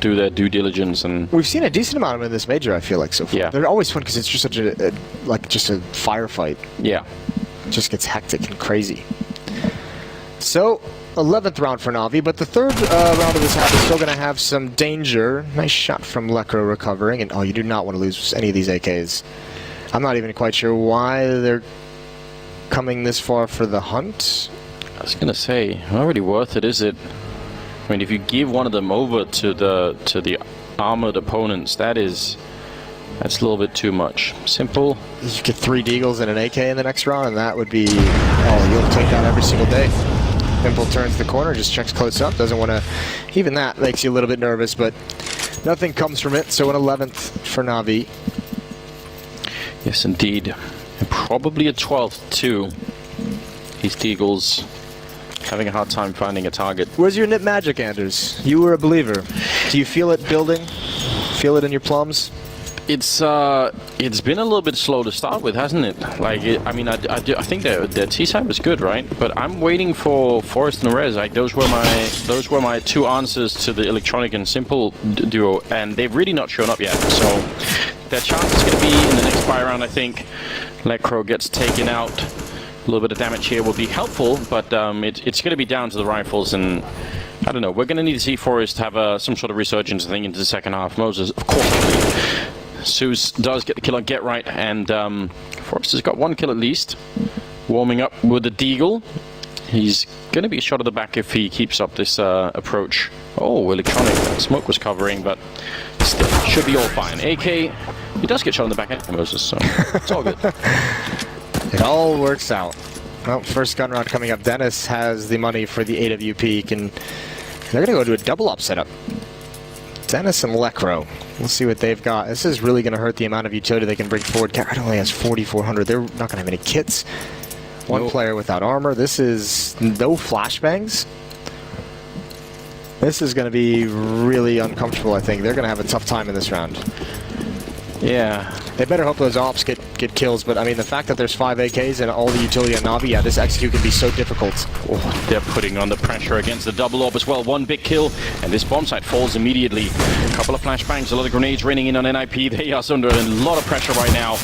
do their due diligence, and We've seen a decent amount of them in this major, I feel like, so far. Yeah. They're always fun because it's just such just a firefight. yeah. It just gets hectic and crazy. So, 11th round for Na'Vi, but the third round of this half is still going to have some danger. Nice shot from Lekro recovering, and oh, you do not want to lose any of these AKs. I'm not even quite sure why they're coming this far for the hunt. I was gonna say, not really worth it, is it? I mean, if you give one of them over to the armored opponents, that's a little bit too much. Simple. You get 3 Deagles and an AK in the next round, and that would be, oh, you'll take that every single day. Pimple turns the corner, just checks close up, doesn't want to, even that makes you a little bit nervous, but nothing comes from it, so an 11th for Na'Vi. Yes, indeed. And probably a 12th too. These Deagles having a hard time finding a target. Where's your Nip Magic, Anders? You were a believer. Do you feel it building? Feel it in your plums? It's been a little bit slow to start with, hasn't it? Like, I think their T-side was good, right? But I'm waiting for Forest and Rez. Like, those were my 2 answers to the electronic and simple duo, and they've really not shown up yet. So their chance is going to be in the next buy round, I think. Lekro gets taken out. A little bit of damage here will be helpful, but it's going to be down to the rifles, and I don't know. We're going to need to see Forest have some sort of resurgence, I think, into the second half. Moses, of course. Zeus does get the kill on Get Right, and Forrest has got 1 kill at least. Warming up with the Deagle. He's going to be shot at the back if he keeps up this approach. Oh, electronic. Smoke was covering, but still, should be all fine. AK, he does get shot in the back end, Moses, so it's all good. It all works out. Well, first gun round coming up. Dennis has the money for the AWP. They're going to go to a double up setup. Dennis and Lekro. We'll see what they've got. This is really going to hurt the amount of utility they can bring forward. Garrett only has 4,400. They're not going to have any kits. One player without armor. This is no flashbangs. This is going to be really uncomfortable, I think. They're going to have a tough time in this round. Yeah. They better hope those ops get kills, but I mean, the fact that there's 5 AKs and all the utility on Na'Vi, yeah, this execute can be so difficult. Oh, they're putting on the pressure against the double orb as well. 1 big kill, and this bomb site falls immediately. A couple of flashbangs, a lot of grenades raining in on NIP. They are under a lot of pressure right now.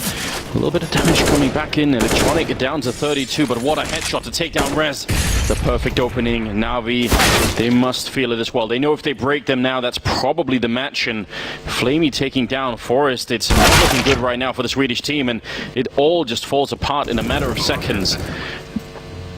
A little bit of damage coming back in. Electronic down to 32, but what a headshot to take down Rez. The perfect opening. Na'Vi, they must feel it as well. They know if they break them now, that's probably the match. And Flamey taking down Forest. It's not looking good right now for the Swedish team, and it all just falls apart in a matter of seconds.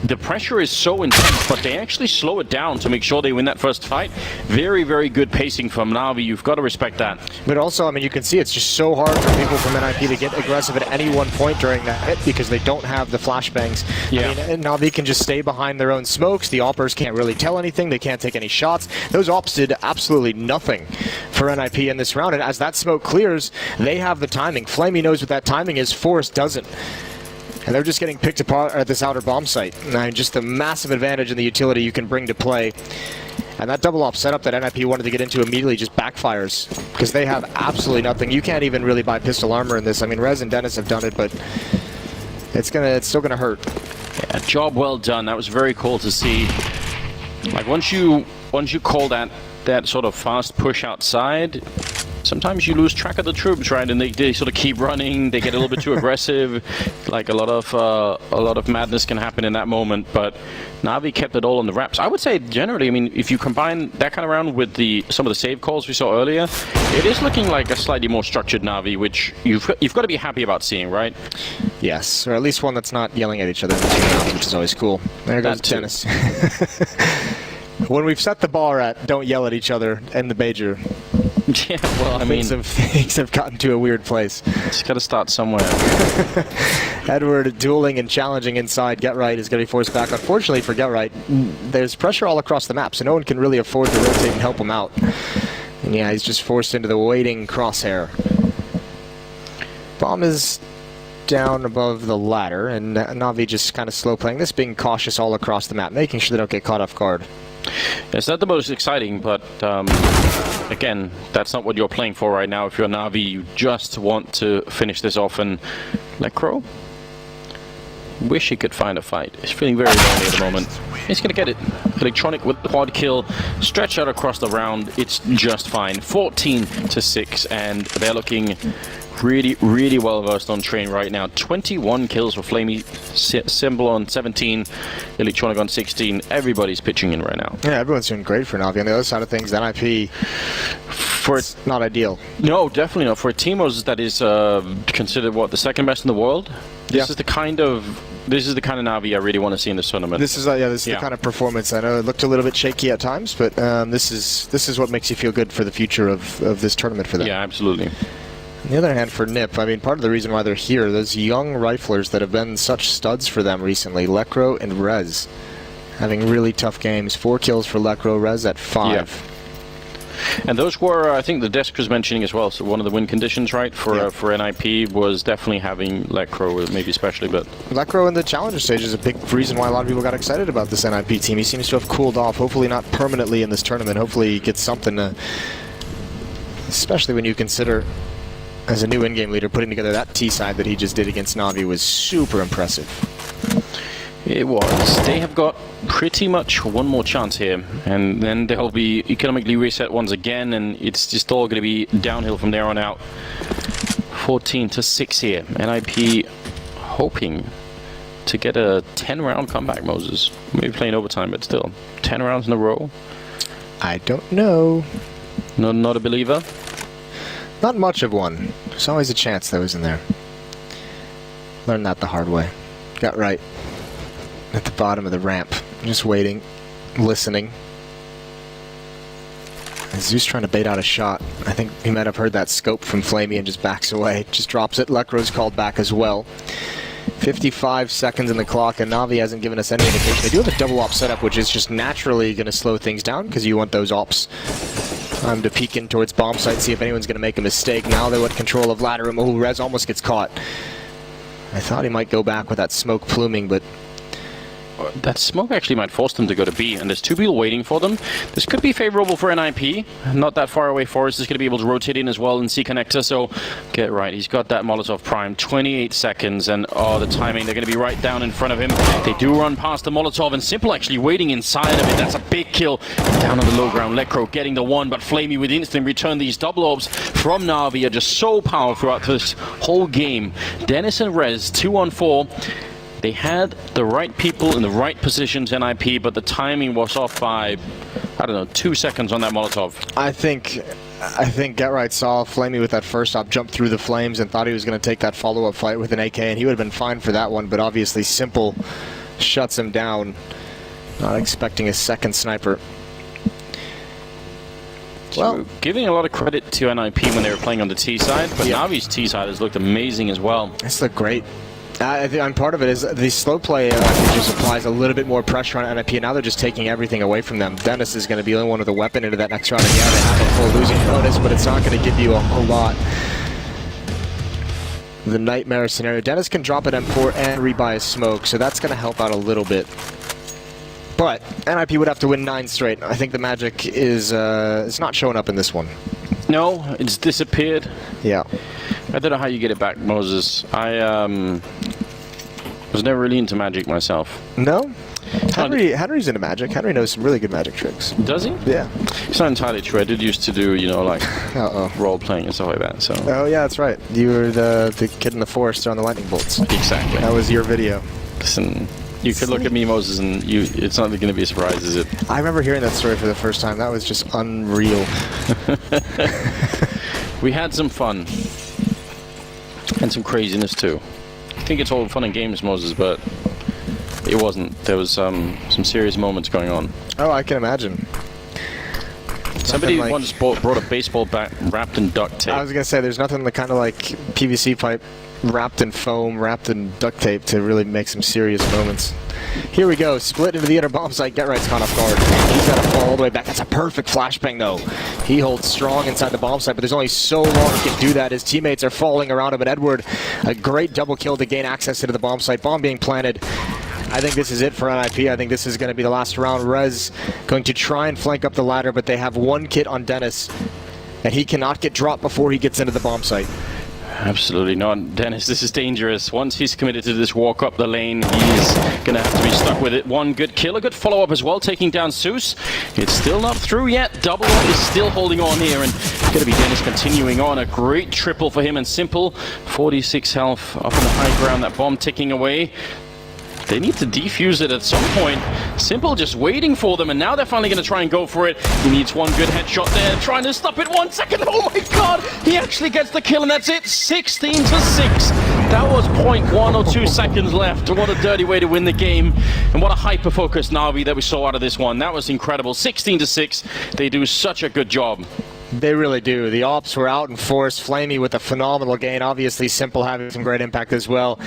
The pressure is so intense, but they actually slow it down to make sure they win that first fight. Very, very good pacing from Na'Vi. You've got to respect that. But also, I mean, you can see it's just so hard for people from NIP to get aggressive at any one point during that hit because they don't have the flashbangs. Yeah. I mean, Na'Vi can just stay behind their own smokes. The oppers can't really tell anything. They can't take any shots. Those ops did absolutely nothing for NIP in this round. And as that smoke clears, they have the timing. Flamey knows what that timing is. Forrest doesn't. And they're just getting picked apart at this outer bomb site. And just the massive advantage in the utility you can bring to play. And that double op setup that NIP wanted to get into immediately just backfires. Because they have absolutely nothing. You can't even really buy pistol armor in this. I mean, Rez and Dennis have done it, but it's still gonna hurt. Yeah, job well done. That was very cool to see. Like once you call that sort of fast push outside, sometimes you lose track of the troops, right? And they sort of keep running. They get a little bit too aggressive. Like a lot of madness can happen in that moment. But Na'Vi kept it all on the wraps. I would say generally, I mean, if you combine that kind of round with some of the save calls we saw earlier, it is looking like a slightly more structured Na'Vi, which you've got to be happy about seeing, right? Yes, or at least one that's not yelling at each other, which is always cool. There goes Dennis. When we've set the bar at don't yell at each other in the major. Yeah, well, I mean, things have gotten to a weird place. It's got to start somewhere. Edward dueling and challenging inside. Get Right is going to be forced back. Unfortunately for Get Right, there's pressure all across the map, so no one can really afford to rotate and help him out. And yeah, he's just forced into the waiting crosshair. Bomb is down above the ladder, and Na'Vi just kind of slow playing this, being cautious all across the map, making sure they don't get caught off guard. It's not the most exciting, but again, that's not what you're playing for right now. If you're Na'Vi, you just want to finish this off. And Lekro, wish he could find a fight. He's feeling very lonely at the moment. He's going to get it. Electronic with the quad kill. Stretch out across the round. It's just fine. 14-6, and they're looking really, really well versed on train right now. 21 kills for Flamey, Symbol on 17, Electronic on 16. Everybody's pitching in right now. Yeah, everyone's doing great for Navi. On the other side of things, NIP, it's not ideal. No, definitely not. For a team that is considered the second best in the world. This is the kind of Navi I really want to see in this tournament. This is the kind of performance. I know it looked a little bit shaky at times, but this is what makes you feel good for the future of this tournament for them. Yeah, absolutely. On the other hand, for NIP, I mean, part of the reason why they're here, those young riflers that have been such studs for them recently, Lekro and Rez, having really tough games. 4 kills for Lekro, Rez at 5. Yeah. And those were, I think the desk was mentioning as well, so one of the win conditions, right, for NIP was definitely having Lekro, maybe especially, but... Lekro in the challenger stage is a big reason why a lot of people got excited about this NIP team. He seems to have cooled off, hopefully not permanently in this tournament. Hopefully he gets something to... Especially when you consider... As a new in-game leader, putting together that T-side that he just did against Navi was super impressive. It was. They have got pretty much one more chance here, and then they'll be economically reset once again, and it's just all going to be downhill from there on out. 14-6 here. NIP hoping to get a 10-round comeback, Moses. Maybe playing overtime, but still. 10 rounds in a row. I don't know. No, not a believer? Not much of one. There's always a chance that was in there. Learned that the hard way. Got right at the bottom of the ramp. Just waiting, listening. Zeus trying to bait out a shot. I think he might have heard that scope from Flamey and just backs away. Just drops it. Lekro's called back as well. 55 seconds in the clock, and Navi hasn't given us any indication. They do have a double op setup, which is just naturally going to slow things down because you want those ops to peek in towards bomb site, see if anyone's going to make a mistake. Now they're with control of ladder room. Oh, Rez almost gets caught. I thought he might go back with that smoke pluming, but... That smoke actually might force them to go to B, and there's 2 people waiting for them. This could be favorable for NIP. Not that far away. Forrest is going to be able to rotate in as well and see connector, so get right. He's got that Molotov prime. 28 seconds, and the timing, they're going to be right down in front of him. They do run past the Molotov, and Simple actually waiting inside of it. That's a big kill. Down on the low ground, Lekro getting the 1, but Flamey with instant return. These double orbs from Navi are just so powerful throughout this whole game. Dennis and Rez, 2-on-4. They had the right people in the right positions, NIP, but the timing was off by, I don't know, 2 seconds on that Molotov. I think Get Right saw Flamey with that first op jump through the flames and thought he was going to take that follow-up fight with an AK, and he would have been fine for that one, but obviously Simple shuts him down, not expecting a second sniper. Well, giving a lot of credit to NIP when they were playing on the T side, but Navi's T side has looked amazing as well. It's looked great. I think part of it is the slow play just applies a little bit more pressure on NIP, and now they're just taking everything away from them. Dennis is going to be the only one with a weapon into that next round. And yeah, they have a full losing bonus, but it's not going to give you a whole lot. The nightmare scenario. Dennis can drop an M4 and rebuy a smoke, so that's going to help out a little bit. But NIP would have to win 9 straight. I think the magic is not showing up in this one. No, it's disappeared. Yeah. I don't know how you get it back, Moses. I was never really into magic myself. No? Henry's into magic. Henry knows some really good magic tricks. Does he? Yeah. It's not entirely true. I did used to do, like role-playing and stuff like that. So. Oh, yeah, that's right. You were the kid in the forest on the lightning bolts. Exactly. That was your video. Listen, you could look at me, Moses, and it's not going to be a surprise, is it? I remember hearing that story for the first time. That was just unreal. We had some fun. And some craziness, too. I think it's all fun and games, Moses, but it wasn't. There was some serious moments going on. Oh, I can imagine. Somebody once brought a baseball bat wrapped in duct tape. I was going to say, there's nothing kind of like PVC pipe wrapped in foam, wrapped in duct tape to really make some serious moments. Here we go, split into the inner bomb site. Get Right's caught off guard. He's got to fall all the way back. That's a perfect flashbang, though. He holds strong inside the bomb site, but there's only so long he can do that. His teammates are falling around him, and Edward, a great double kill to gain access into the bomb site. Bomb being planted. I think this is it for NIP. I think this is going to be the last round. Rez going to try and flank up the ladder, but they have one kit on Dennis, and he cannot get dropped before he gets into the bomb site. Absolutely not. Dennis, this is dangerous. Once he's committed to this walk up the lane, he's going to have to be stuck with it. One good kill, a good follow-up as well, taking down Zeus. It's still not through yet. Double is still holding on here, and it's going to be Dennis continuing on. A great triple for him, and Simple, 46 health up on the high ground. That bomb ticking away. They need to defuse it at some point. Simple just waiting for them, and now they're finally going to try and go for it. He needs one good headshot there, trying to stop it 1 second. Oh my god! He actually gets the kill, and that's it. 16 to 6. That was 0.1 or 2 seconds left. What a dirty way to win the game, and what a hyper-focused Na'Vi that we saw out of this one. That was incredible. 16 to 6. They do such a good job. They really do. The ops were out in force. Flamey with a phenomenal gain. Obviously, Simple having some great impact as well.